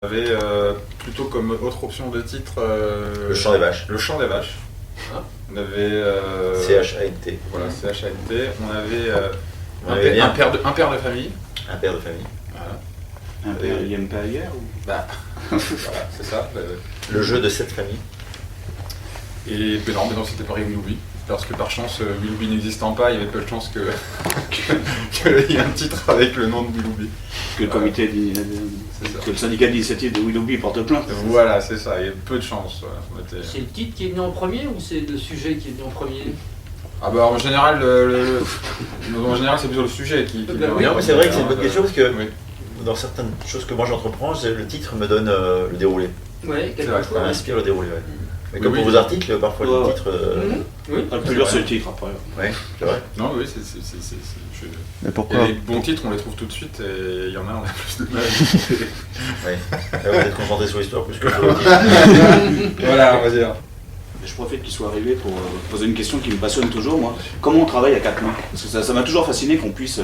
On avait plutôt comme autre option de titre Le chant des vaches. Le chant des vaches. Ah. On avait CHANT. voilà, CHANT. On avait avait un père de famille. Un père de famille. Voilà. Un père, il aime pas hier ou... Bah, voilà, c'est ça. Le jeu de cette famille. Et mais non, c'était pas Willoughby. Parce que par chance, Willoughby n'existant pas, il y avait peu de chance qu'il y ait un titre avec le nom de Willoughby. Que le comité, que le syndicat d'initiative de Willoughby porte plainte. Voilà, c'est ça, il y a peu de chance. Voilà. C'est le titre qui est venu en premier ou c'est le sujet qui est venu en premier? Ah bah en général, c'est plutôt le sujet qui Oui, Non, mais c'est vrai que c'est une bonne question parce que oui. dans certaines choses que moi j'entreprends, le titre me donne le déroulé. Ouais, C'est vrai, quelque Ça chose. inspire le déroulé, ouais. Mais comme Oui, pour oui. vos articles, parfois Ouais. le titre. Oui. Le plus dur, c'est le titre après. Ouais, c'est vrai. Non, oui, Mais Et pourquoi les bons titres, on les trouve tout de suite et il y en a, on a plus de mal. Ouais. Là, vous êtes concentré sur l'histoire plus que sur le titre. Voilà, on va dire. Je profite qu'il soit arrivé pour poser une question qui me passionne toujours, moi. Comment on travaille à quatre mains? Parce que ça m'a toujours fasciné qu'on puisse...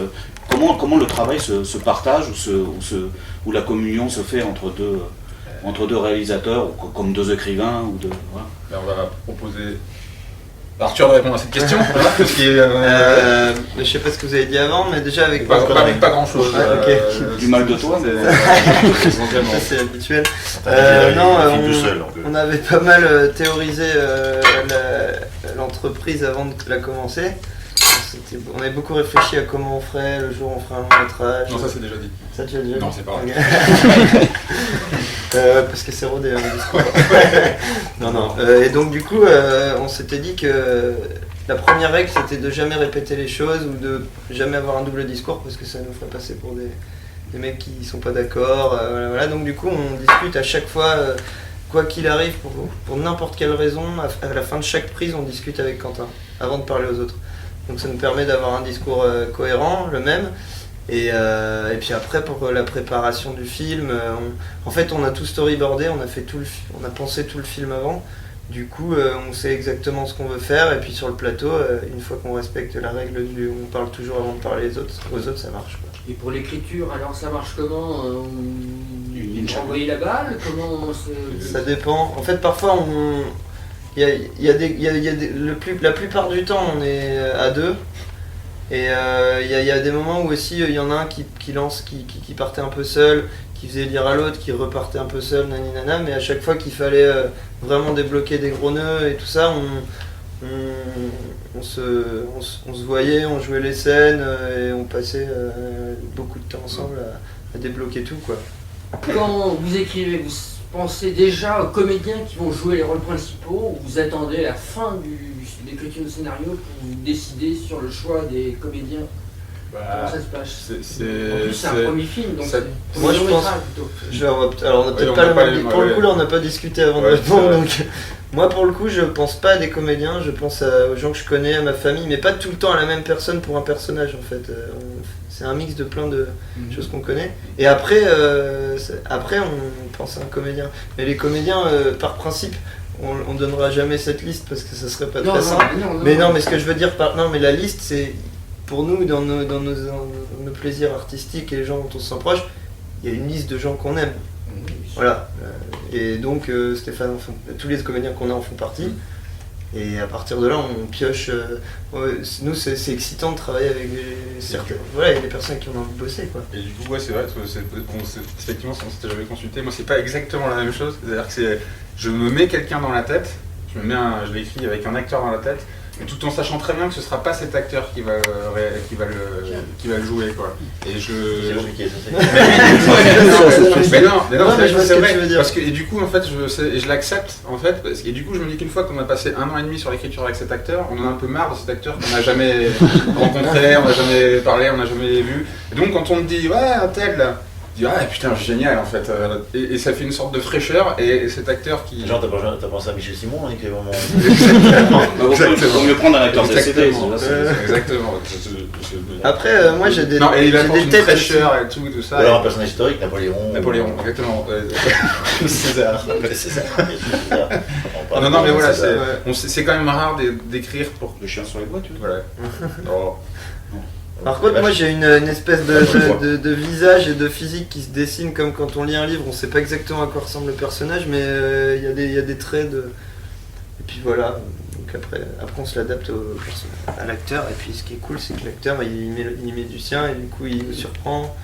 comment le travail se partage ou la communion se fait entre deux réalisateurs, ou comme deux écrivains ou deux... Voilà. Ben, on va proposer Arthur de répondre à cette question. Voilà, parce qu'il Je sais pas ce que vous avez dit avant, mais déjà avec pas grand chose. Du mal de toi, mais... ça c'est habituel. Il tout seul. On avait pas mal théorisé l'entreprise avant de la commencer. On avait beaucoup réfléchi à comment on ferait le jour où on ferait un long métrage. Non, ça c'est déjà dit. Ça tu as déjà dit? Non, c'est pas vrai. Parce que c'est rodé le discours. Non. Et donc du coup, on s'était dit que la première règle c'était de jamais répéter les choses ou de jamais avoir un double discours parce que ça nous ferait passer pour des mecs qui sont pas d'accord. Voilà. Donc du coup, on discute à chaque fois, quoi qu'il arrive, pour n'importe quelle raison, à la fin de chaque prise, on discute avec Quentin avant de parler aux autres. Donc ça nous permet d'avoir un discours cohérent, le même. Et puis après, pour la préparation du film, en fait, on a tout storyboardé, on a pensé tout le film avant. Du coup, on sait exactement ce qu'on veut faire. Et puis sur le plateau, une fois qu'on respecte la règle on parle toujours avant de parler aux autres, ça marche, quoi. Et pour l'écriture, alors ça marche comment? Une Vous envoyez la balle? Comment Ça dépend. En fait, parfois, la plupart du temps, on est à deux. Et il y a des moments où aussi il y en a un qui lance, qui partait un peu seul, qui faisait lire à l'autre, qui repartait un peu seul, naninana, mais à chaque fois qu'il fallait vraiment débloquer des gros nœuds et tout ça, on se voyait, on jouait les scènes et on passait beaucoup de temps ensemble à débloquer tout, quoi. Quand vous écrivez, vous pensez déjà aux comédiens qui vont jouer les rôles principaux ou vous attendez la fin de l'écriture du scénario pour vous décider sur le choix des comédiens? Comment ça se passe? En plus, c'est un premier film, donc c'est- c'est Moi, je pense- plutôt. Alors on a peut-être on pas n'a le pas même. les- Pour le ouais. coup là on n'a pas discuté avant de Ouais, répondre, c'est vrai. donc moi pour le coup je pense pas à des comédiens, je pense aux gens que je connais, à ma famille, mais pas tout le temps à la même personne pour un personnage en fait. C'est un mix de plein de choses qu'on connaît. Et après, on pense à un comédien. Mais les comédiens, par principe, on donnera jamais cette liste parce que ça serait pas très simple. Mais non, mais ce que je veux dire non, mais la liste, c'est pour nous, dans nos plaisirs artistiques et les gens dont on se sent proche, il y a une liste de gens qu'on aime. Voilà. Et donc, Stéphane, tous les comédiens qu'on a en font partie. Et à partir de là, on pioche. Nous, c'est excitant de travailler avec certaines. Voilà, il y a des personnes qui ont envie de bosser, quoi. Et du coup, ouais, c'est vrai, effectivement, si on s'était jamais consulté, moi c'est pas exactement la même chose. C'est-à-dire que je me mets quelqu'un dans la tête, je l'écris avec un acteur dans la tête, mais tout en sachant très bien que ce sera pas cet acteur qui va le jouer, quoi. Et C'est compliqué, ça c'est. mais non, mais je vois ce c'est que vrai, tu veux dire. parce que et du coup en fait je l'accepte en fait, et du coup je me dis qu'une fois qu'on a passé 1 an et demi sur l'écriture avec cet acteur, on en a un peu marre de cet acteur qu'on n'a jamais rencontré, on n'a jamais parlé, on n'a jamais vu. Et donc quand on me dit ouais un tel, je dis ah putain génial en fait, et ça fait une sorte de fraîcheur et cet acteur qui Genre, t'as pensé à Michel Simon, hein, qui est vraiment. Il vaut mieux prendre un acteur décédé. Exactement. Après, moi j'ai des Non, et il j'ai apporte des une têtes aussi. fraîcheur et tout ça. Alors un personnage historique, Napoléon. Napoléon, exactement. César. César. Non, mais voilà, César. c'est quand même rare d'écrire pour. Le chien sur les bois, tu veux? Voilà. Oh. Par contre, moi j'ai une espèce de visage et de physique qui se dessine comme quand on lit un livre, on sait pas exactement à quoi ressemble le personnage, mais il y a des traits de... Et puis voilà, donc après on se l'adapte à l'acteur, et puis ce qui est cool c'est que l'acteur il met du sien, et du coup il nous surprend,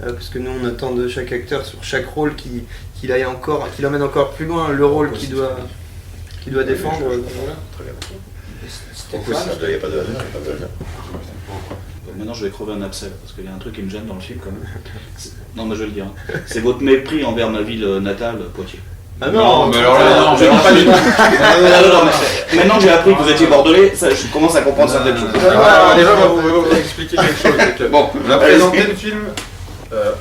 parce que nous on attend de chaque acteur sur chaque rôle qu'il emmène encore plus loin le rôle qu'il doit défendre. Voilà. Très bien. Stéphane, Il n'y a pas de hasard. Maintenant, je vais crever un abcès, parce qu'il y a un truc qui me gêne dans le film quand même. Non, mais je vais le dire. C'est votre mépris envers ma ville natale, Poitiers. Ah non, mais alors là, non, je mais n'ai pas du tout. Maintenant que j'ai appris que vous étiez bordelais, je commence à comprendre certaines choses. Alors, déjà, on va vous expliquer quelque chose. c'est que, bon, on a présenté le film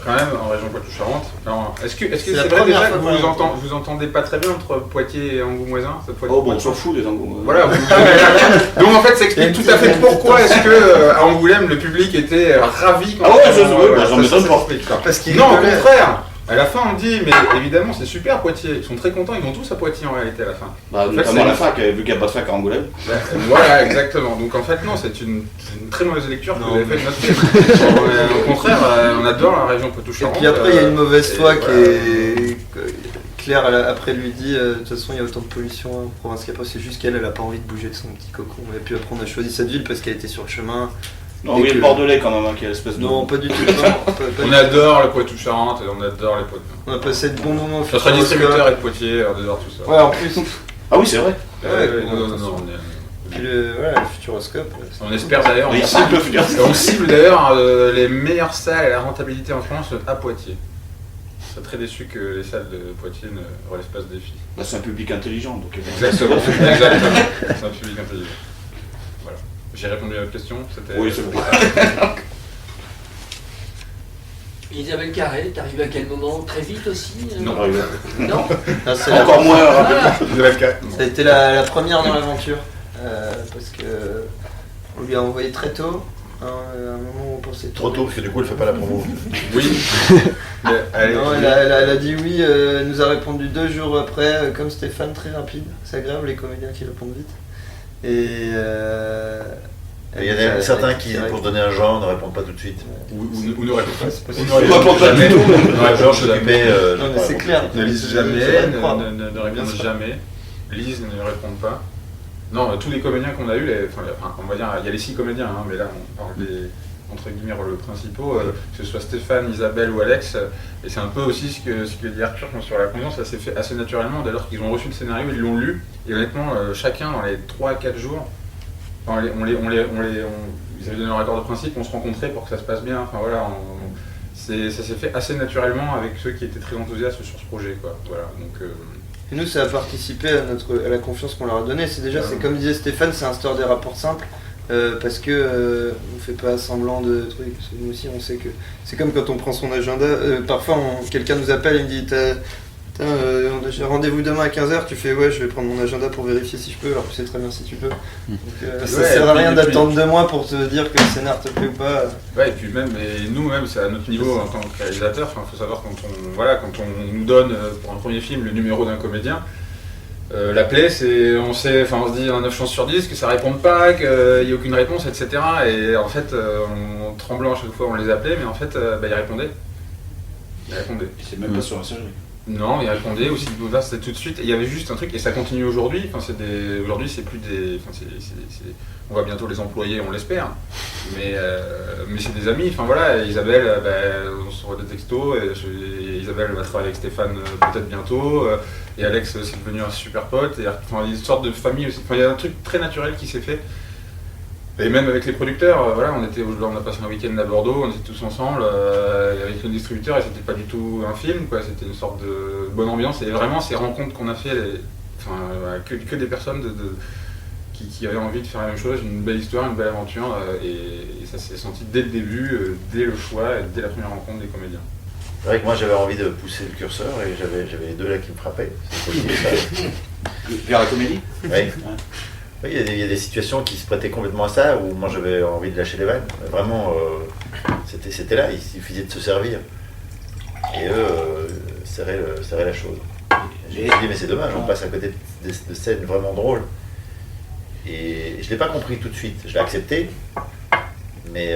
quand même en région Poitou-Charentes. Alors, est-ce que c'est la vrai première déjà fois que vous entendez pas très bien entre Poitiers et Angoumoisin cette fois? Oh bon, on s'en fout des angles. Voilà. Donc en fait, ça explique tout à fait pourquoi est-ce que à Angoulême le public était ravi quand Ah ouais, on- j'en m'étonne pas. s'explique, quoi. Parce qu'il Non, au rigolait. contraire. À la fin, on dit, mais évidemment, c'est super Poitiers. Ils sont très contents, ils vont tous à Poitiers en réalité à la fin. Bah, En fait, notamment c'est- la fac, vu qu'il n'y a pas de fac à Angoulême. Voilà, exactement. Donc en fait, non, c'est une très mauvaise lecture que Non, vous avez faite de notre film. Au contraire, on adore la région Et Poitou-Charentes. puis après, il y a une mauvaise foi et qui voilà. est. Claire, après lui dit, de toute façon, il y a autant de pollution en province qu'après, c'est juste qu'elle, elle a pas envie de bouger de son petit cocon. Et puis après, on a choisi cette ville parce qu'elle était sur le chemin. Non, oui, le bordelais quand même, hein, qui est l'espèce de. Non, pas du tout. pas On du adore le Poitou-Charentes et on adore les Poitou. tout. On a passé de bons moments. au Notre Futuroscope. distributeur est de Poitiers, on adore tout ça. Ouais, en plus. Ah oui, c'est vrai. Non, Puis le Futuroscope. on espère d'ailleurs. Mais il cible le futur. On cible d'ailleurs les meilleures salles et la rentabilité en France à Poitiers. Je serais très déçu que les salles de Poitiers ne relèvent pas ce défi. Bah, c'est un public intelligent, donc. Exactement, exactement. C'est un public intelligent. Voilà. J'ai répondu à votre question. C'était. Oui, c'est bon. Isabelle Carré, t'es arrivé à quel moment? Très vite aussi Non. Non. Ah, c'est Encore moins rapide. Ah, Ça a été la première dans l'aventure. Parce que on lui a envoyé très tôt. À un moment où on pensait Trop tôt, parce que du coup, elle fait pas la promo. Oui. Mais, allez, Non, elle a dit oui, elle nous a répondu 2 jours après, comme Stéphane, très rapide. C'est agréable les comédiens qui répondent vite. Et Il y en a certains qui, pour donner un genre, ne répondent pas tout de suite. Ou ne répondent pas. C'est Ou possible. ne répondent pas du tout. Non, S'occuper. Non, mais c'est clair. Ne lisent jamais, C'est pas de croire. ne répondent jamais, lisent, ne répondent pas. Non, tous les comédiens qu'on a eus, on va dire, il y a les 6 comédiens, hein, mais là on parle des entre guillemets rôles principaux, que ce soit Stéphane, Isabelle ou Alex, et c'est un peu aussi ce que dit Arthur sur la confiance, ça s'est fait assez naturellement, dès lors qu'ils ont reçu le scénario, ils l'ont lu, et honnêtement, chacun dans les 3 à 4 jours, enfin, ils avaient donné leur accord de principe, on se rencontrait pour que ça se passe bien, enfin voilà, ça s'est fait assez naturellement avec ceux qui étaient très enthousiastes sur ce projet, quoi. Voilà, donc. Et nous, ça a participé à la confiance qu'on leur a donnée. C'est comme disait Stéphane, c'est instaure des rapports simples. Parce que on fait pas semblant de trucs. Parce que nous aussi, on sait que c'est comme quand on prend son agenda. Parfois, quelqu'un nous appelle et me dit j'ai rendez-vous demain à 15h. Tu fais ouais, je vais prendre mon agenda pour vérifier si je peux. Alors tu sais très bien si tu peux. Donc, ça sert à rien d'attendre de moi pour te dire que le scénar te plaît ou pas. Ouais, et puis même, et nous-mêmes, c'est à notre niveau en tant que réalisateur. Il faut savoir quand on nous donne pour un premier film le numéro d'un comédien. L'appeler, on se dit en 9 chances sur 10 que ça réponde pas, qu'il n'y ait aucune réponse, etc. Et en fait, en tremblant à chaque fois, on les appelait, mais en fait, ils répondaient. C'est même pas sur la série. Non, ils répondaient aussi, c'était tout de suite. Et il y avait juste un truc, et ça continue aujourd'hui. Aujourd'hui, c'est plus des. On va bientôt les employer, on l'espère. Mais c'est des amis. Enfin voilà, Isabelle, on se revoit des textos. Et Isabelle va travailler avec Stéphane peut-être bientôt. Et Alex, c'est devenu un super pote. Et, enfin, il y a une sorte de famille aussi. Enfin, il y a un truc très naturel qui s'est fait. Et même avec les producteurs, voilà, on a passé un week-end à Bordeaux, on était tous ensemble, avec le distributeur, et c'était pas du tout un film, quoi, c'était une sorte de bonne ambiance, et vraiment ces rencontres qu'on a fait, que des personnes qui avaient envie de faire la même chose, une belle histoire, une belle aventure, et ça s'est senti dès le début, dès le choix, et dès la première rencontre des comédiens. C'est vrai que moi j'avais envie de pousser le curseur et j'avais les deux là qui me frappaient. C'est possible, ça. Vers la comédie. Oui. Oui, il y a des situations qui se prêtaient complètement à ça, où moi j'avais envie de lâcher les vannes. Vraiment, c'était là, il suffisait de se servir. Et eux serraient la chose. J'ai dit, mais c'est dommage, on passe à côté de scènes vraiment drôles. Et je ne l'ai pas compris tout de suite, je l'ai accepté. mais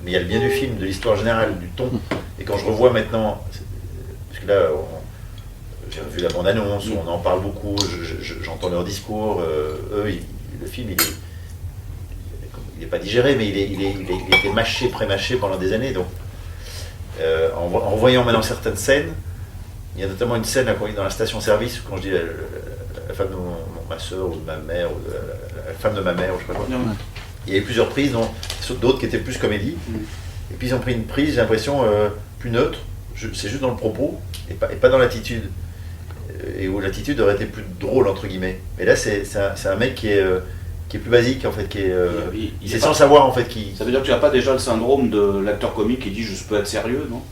il y a le bien du film, de l'histoire générale, du ton. Et quand je revois maintenant, parce que là, j'ai revu la bande-annonce, on en parle beaucoup, j'entends leur discours, le film, il n'est pas digéré, mais il était mâché, pré-mâché pendant des années. Donc, en voyant maintenant certaines scènes, il y a notamment une scène là, dans la station-service, quand je dis la femme de ma soeur ou de ma mère, ou la femme de ma mère, ou je sais pas quoi. Il y avait plusieurs prises, d'autres qui étaient plus comédie. Et puis ils ont pris une prise, j'ai l'impression, plus neutre, c'est juste dans le propos, et pas dans l'attitude. Et où l'attitude aurait été plus drôle, entre guillemets. Mais là, c'est un mec qui est plus basique, en fait, c'est sans savoir, en fait, qui... Ça veut dire que tu n'as pas déjà le syndrome de l'acteur comique qui dit « je peux être sérieux », non?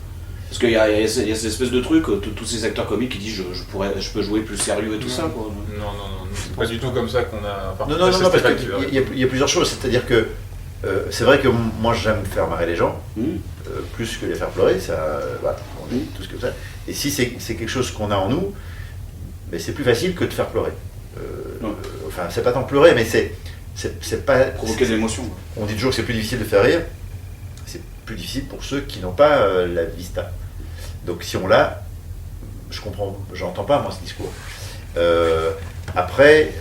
Parce qu'il y a cette espèce de truc, tous ces acteurs comiques qui disent je peux jouer plus sérieux et tout ça, quoi. Non, c'est pas du tout comme ça qu'on a... Enfin, non, parce qu'il y a plusieurs choses, c'est-à-dire que c'est vrai que moi j'aime faire marrer les gens, plus que les faire pleurer, ça, voilà, on est tous comme ça. Et si c'est quelque chose qu'on a en nous, mais c'est plus facile que de faire pleurer. Enfin, c'est pas tant pleurer, mais c'est pas... Provoquer des émotions. On dit toujours que c'est plus difficile de faire rire, c'est plus difficile pour ceux qui n'ont pas la vista. Donc si on l'a, j'entends pas moi ce discours. Après,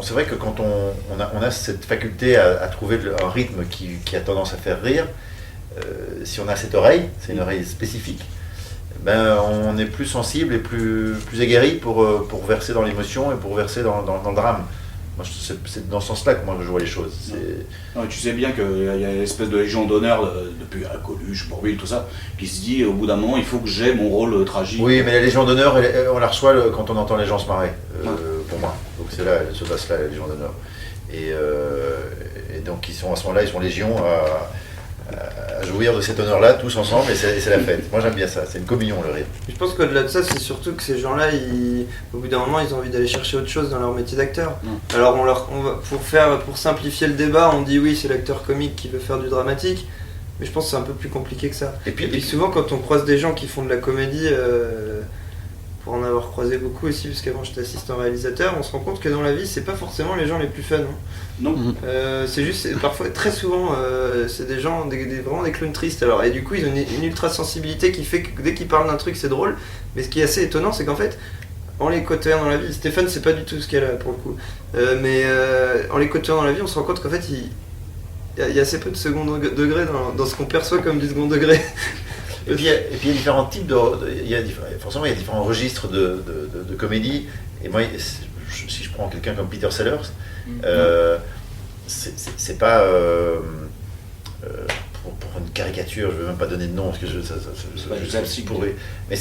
c'est vrai que quand on a cette faculté à trouver un rythme qui a tendance à faire rire, si on a cette oreille, c'est une oreille spécifique, ben on est plus sensible et plus aguerri pour verser dans l'émotion et pour verser dans le drame. Moi, c'est dans ce sens-là que moi je vois les choses. Non, tu sais bien qu'il y a une espèce de légion d'honneur depuis Coluche, Bourvil, tout ça, qui se dit au bout d'un moment il faut que j'ai mon rôle tragique. Oui, mais la légion d'honneur, on la reçoit quand on entend les gens se marrer, pour moi. Donc c'est là, elle se passe là, la légion d'honneur. Et donc à ce moment-là, ils sont légion à jouir de cet honneur-là, tous ensemble, et c'est la fête. Moi j'aime bien ça, c'est une communion le rire. Je pense qu'au-delà de ça, c'est surtout que ces gens-là, au bout d'un moment, ils ont envie d'aller chercher autre chose dans leur métier d'acteur. Alors pour simplifier le débat, on dit oui, c'est l'acteur comique qui veut faire du dramatique, mais je pense que c'est un peu plus compliqué que ça. Et puis souvent, quand on croise des gens qui font de la comédie, pour en avoir croisé beaucoup aussi, parce qu'avant j'étais assistant réalisateur, on se rend compte que dans la vie, c'est pas forcément les gens les plus fun. Non. C'est juste, parfois, très souvent, c'est des gens, vraiment des clowns tristes. Alors, et du coup, ils ont une ultra sensibilité qui fait que dès qu'ils parlent d'un truc, c'est drôle. Mais ce qui est assez étonnant, c'est qu'en fait, en les côtoyant dans la vie, Stéphane, c'est pas du tout ce qu'elle a pour le coup. Mais en les côtoyant dans la vie, on se rend compte qu'en fait, il y a assez peu de second degré dans ce qu'on perçoit comme du second degré. Et puis il y a différents types forcément il y a différents registres de comédie. Et moi, si je prends quelqu'un comme Peter Sellers, c'est pas pour une caricature, je ne vais même pas donner de nom parce que je pourrais. Mais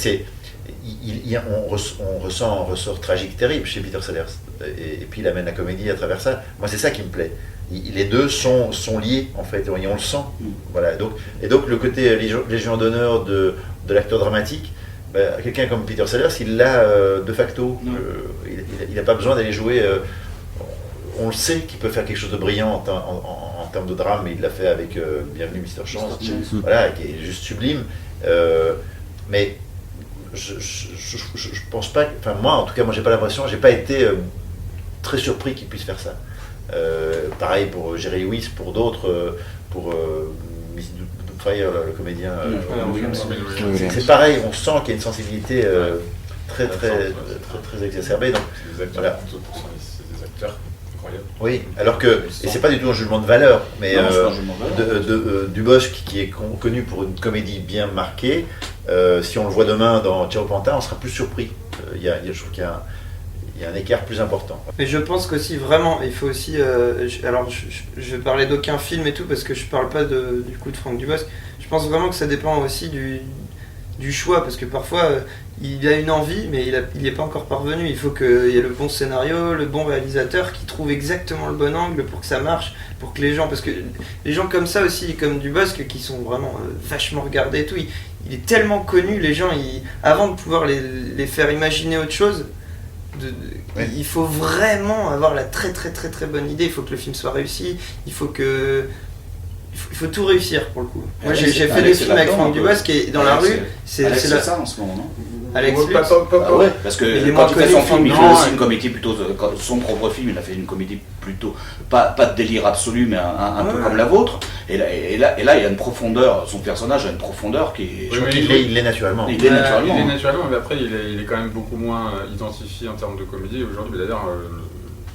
on ressent un ressort tragique terrible chez Peter Sellers. Et puis il amène la comédie à travers ça. Moi, c'est ça qui me plaît. Les deux sont liés en fait, et on le sent. Voilà. Et donc le côté légion d'honneur de l'acteur dramatique, quelqu'un comme Peter Sellers, il l'a de facto. Il n'a pas besoin d'aller jouer. On le sait qu'il peut faire quelque chose de brillant en termes de drame, mais il l'a fait avec Bienvenue Mr. Chance, voilà, qui est juste sublime. Mais je pense pas. Enfin moi, en tout cas, j'ai pas l'impression, j'ai pas été très surpris qu'il puisse faire ça. Pareil pour Jerry Lewis, pour d'autres, pour Miss Doubtfire, le comédien. C'est pareil, on sent qu'il y a une sensibilité très exacerbée. Donc, voilà. C'est des acteurs incroyables. Oui, alors que, et c'est pas du tout un jugement de valeur, mais Dubosc, qui est connu pour une comédie bien marquée, si on le voit demain dans Ciao Pantin, on sera plus surpris. Je trouve qu'il y a un écart plus important. Mais je pense qu'aussi, vraiment, il faut aussi... je vais parler d'aucun film et tout, parce que je parle pas du coup de Franck Dubosc. Je pense vraiment que ça dépend aussi du choix, parce que parfois, il a une envie, mais il n'y est pas encore parvenu. Il faut qu'il y ait le bon scénario, le bon réalisateur, qui trouve exactement le bon angle pour que ça marche, pour que les gens... Parce que les gens comme ça aussi, comme Dubosc, qui sont vraiment vachement regardés et tout, il est tellement connu, les gens, avant de pouvoir les faire imaginer autre chose, il faut vraiment avoir la très très très très bonne idée. Il faut que le film soit réussi, il faut tout réussir pour le coup. Moi j'ai fait des films avec Franck Dubosc et dans la rue, c'est ça en ce moment, non? Alex pas- Lutz. Ah ouais, parce que Il est quand moins il fait connu, son film, il fait non, aussi ouais. une comédie plutôt. Son propre film, il a fait une comédie plutôt. Pas de délire absolu, mais un peu Ouais. comme la vôtre. Et là, il y a une profondeur. Son personnage a une profondeur qui est. Oui, mais Il l'est naturellement. Il est naturellement. Il est naturellement, mais après il est quand même beaucoup moins identifié en termes de comédie aujourd'hui. D'ailleurs,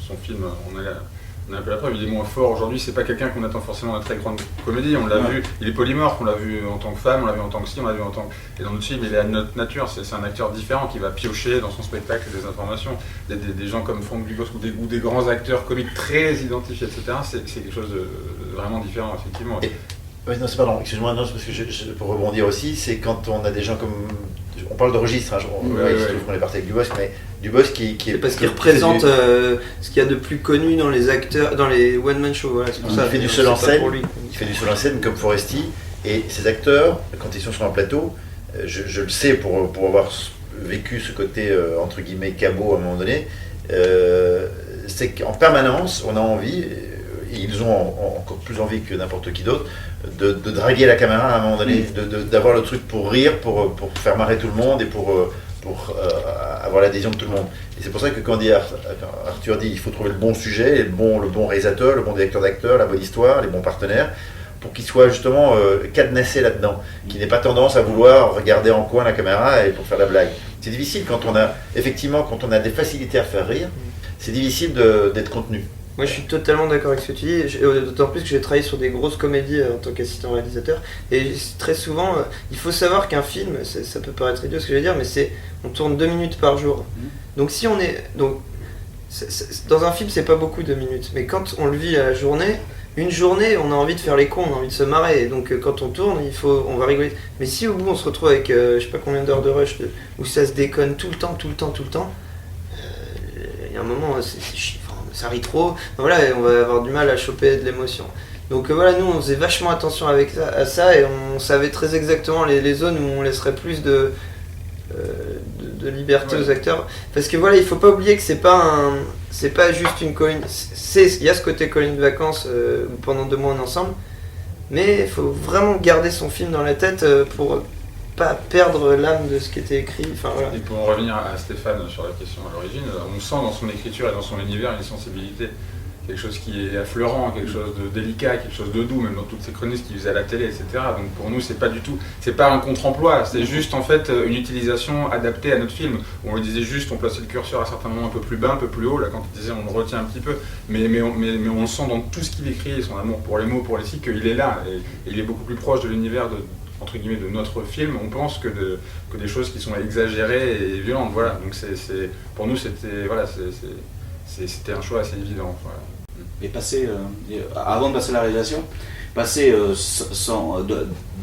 son film, on a un peu la preuve, il est moins fort aujourd'hui. C'est pas quelqu'un qu'on attend forcément à très grande comédie. On l'a Ouais. vu, il est polymorphe, on l'a vu en tant que femme, on l'a vu en tant que ci, on l'a vu en tant que. Et dans notre film, il est à notre nature. C'est un acteur différent qui va piocher dans son spectacle des informations. Des gens comme Franck Dubosc ou des grands acteurs comiques très identifiés, etc. C'est quelque chose de vraiment différent, effectivement. Oui, non, c'est pardon, excuse-moi, non, c'est parce que pour rebondir aussi, c'est quand on a des gens comme. On parle de registre, hein, il se trouve qu'on est parti avec Dubosc, mais Dubosc qui est. C'est parce qu'il représente ce qu'il y a de plus connu dans les acteurs, dans les one-man shows. Voilà, c'est pour Il ça. fait du C'est seul en pas scène. pour lui. Il fait du seul en scène comme Foresti, et ces acteurs, quand ils sont sur un plateau, je le sais pour avoir vécu ce côté entre guillemets cabot à un moment donné, c'est qu'en permanence on a envie, et ils ont encore plus envie que n'importe qui d'autre, de draguer la caméra à un moment donné, d'avoir le truc pour rire, pour faire marrer tout le monde et pour avoir l'adhésion de tout le monde. Et c'est pour ça que quand Arthur dit il faut trouver le bon sujet, le bon réalisateur, le bon directeur d'acteur, la bonne histoire, les bons partenaires, pour qu'il soit justement cadenassé là-dedans, qu'il n'ait pas tendance à vouloir regarder en coin la caméra et pour faire la blague. C'est difficile quand on a des facilités à faire rire, c'est difficile d'être contenu. Moi, je suis totalement d'accord avec ce que tu dis, d'autant plus que j'ai travaillé sur des grosses comédies en tant qu'assistant réalisateur. Et très souvent, il faut savoir qu'un film, ça peut paraître idiot ce que je vais dire, mais on tourne 2 minutes par jour. Donc si on est... dans un film, c'est pas beaucoup 2 minutes, mais quand on le vit à la journée, une journée, on a envie de faire les cons, on a envie de se marrer. Et donc quand on tourne, on va rigoler. Mais si au bout, on se retrouve avec je sais pas combien d'heures de rush, où ça se déconne tout le temps, il y a un moment, c'est chiant. Ça rit trop, voilà, et on va avoir du mal à choper de l'émotion. Donc voilà, nous on faisait vachement attention à ça et on savait très exactement les zones où on laisserait plus de liberté aux acteurs. Parce que voilà, il faut pas oublier que c'est pas juste une colline, il y a ce côté colline de vacances où pendant 2 mois on est ensemble, mais il faut vraiment garder son film dans la tête pour pas perdre l'âme de ce qui était écrit. Enfin, voilà. Et pour en revenir à Stéphane sur la question à l'origine, on sent dans son écriture et dans son univers une sensibilité, quelque chose qui est affleurant, quelque chose de délicat, quelque chose de doux, même dans toutes ces chroniques qu'il faisait à la télé, etc. Donc pour nous, c'est pas un contre-emploi, c'est juste en fait une utilisation adaptée à notre film. On le disait juste, on plaçait le curseur à certains moments un peu plus bas, un peu plus haut, là quand il disait on le retient un petit peu, mais on le sent dans tout ce qu'il écrit, son amour pour les mots, pour les signes, qu'il est là, et il est beaucoup plus proche de l'univers entre guillemets de notre film, on pense que des choses qui sont exagérées et violentes. Voilà. Donc pour nous c'était un choix assez évident. Voilà. Et avant de passer à la réalisation, passer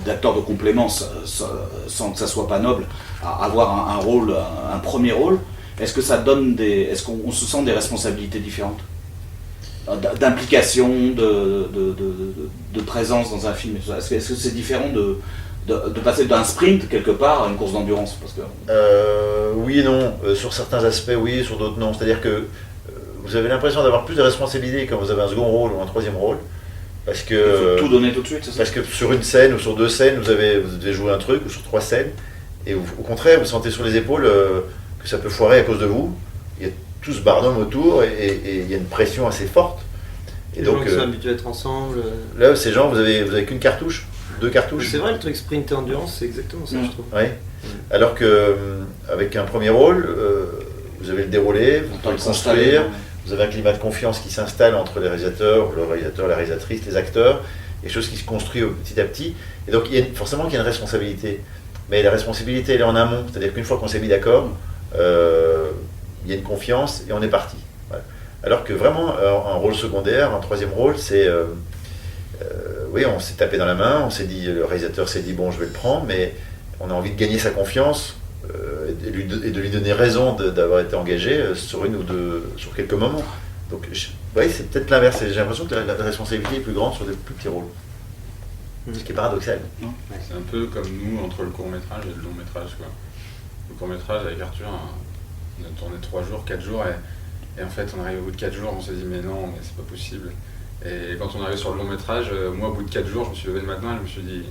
d'acteur de complément sans que ça soit pas noble, à avoir un rôle, un premier rôle, est-ce que ça donne est-ce qu'on se sent des responsabilités différentes, d'implication, de présence dans un film? Est-ce que c'est différent de passer d'un sprint quelque part à une course d'endurance? Parce que... Oui et non. Sur certains aspects, oui, sur d'autres, non. C'est-à-dire que vous avez l'impression d'avoir plus de responsabilités quand vous avez un second rôle ou un troisième rôle. Parce que, il faut tout donner tout de suite, c'est ça? Parce que sur une scène ou sur 2 scènes, vous devez jouer un truc, ou sur 3 scènes, et au contraire, vous sentez sur les épaules que ça peut foirer à cause de vous. Il y a tout ce barnum autour et il y a une pression assez forte. Et Les donc, gens qui sont habitués à être ensemble. Là, ces gens, vous avez qu'une cartouche, 2 cartouches. C'est vrai, le truc sprint et endurance, c'est exactement ça, je trouve. Ouais. Alors qu'avec un premier rôle, vous avez le déroulé, vous pouvez le construire, vous avez un climat de confiance qui s'installe entre les réalisateurs, la réalisatrice, les acteurs, des choses qui se construisent petit à petit. Et donc forcément qu'il y a une responsabilité. Mais la responsabilité, elle est en amont, c'est-à-dire qu'une fois qu'on s'est mis d'accord, il y a une confiance et on est parti. Voilà. Alors que vraiment, un rôle secondaire, un troisième rôle, c'est... oui, on s'est tapé dans la main, le réalisateur s'est dit, bon, je vais le prendre, mais on a envie de gagner sa confiance et de lui donner raison d'avoir été engagé sur sur quelques moments. Donc, oui, c'est peut-être l'inverse. J'ai l'impression que la responsabilité est plus grande sur des plus petits rôles. Ce qui est paradoxal. C'est un peu comme nous entre le court-métrage et le long-métrage, quoi. Le court-métrage avec Arthur, on a tourné 3 jours, 4 jours, et en fait on arrive au bout de 4 jours, on s'est dit mais non, mais c'est pas possible. Et quand on arrive sur le long-métrage, moi au bout de 4 jours, je me suis levé le matin et je me suis dit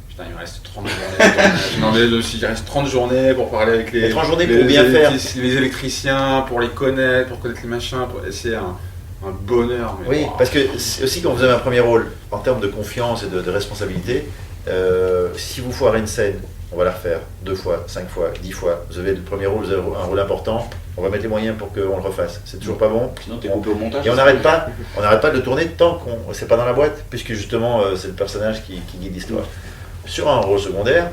putain, Putain, il me reste 30 journées. Non, mais aussi, il reste 30 journées pour parler avec Les 30 journées pour bien faire. Les électriciens, pour les connaître, pour connaître les machins. C'est un bonheur. Mais Oui, wow. parce que aussi quand vous avez un premier rôle, en termes de confiance et de responsabilité, si vous foirez une scène, on va la refaire 2 fois, 5 fois, 10 fois. Vous avez le premier rôle, vous avez un rôle important, on va mettre les moyens pour qu'on le refasse. C'est toujours pas bon. Sinon, t'es coupé au montage. Et on n'arrête pas de le tourner tant qu'on c'est pas dans la boîte, puisque justement c'est le personnage qui guide l'histoire. Sur un rôle secondaire,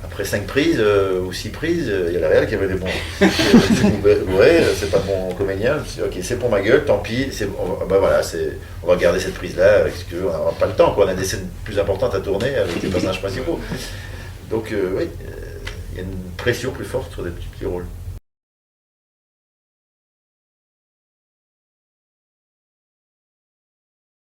après 5 prises ou 6 prises, il y a la réal qui avait des bons. Ouais, c'est pas bon comédien, ok, c'est pour ma gueule, tant pis, on va garder cette prise-là, parce qu'on n'a pas le temps, quoi. On a des scènes plus importantes à tourner avec les personnages principaux. Donc oui, il y a une pression plus forte sur des petits rôles.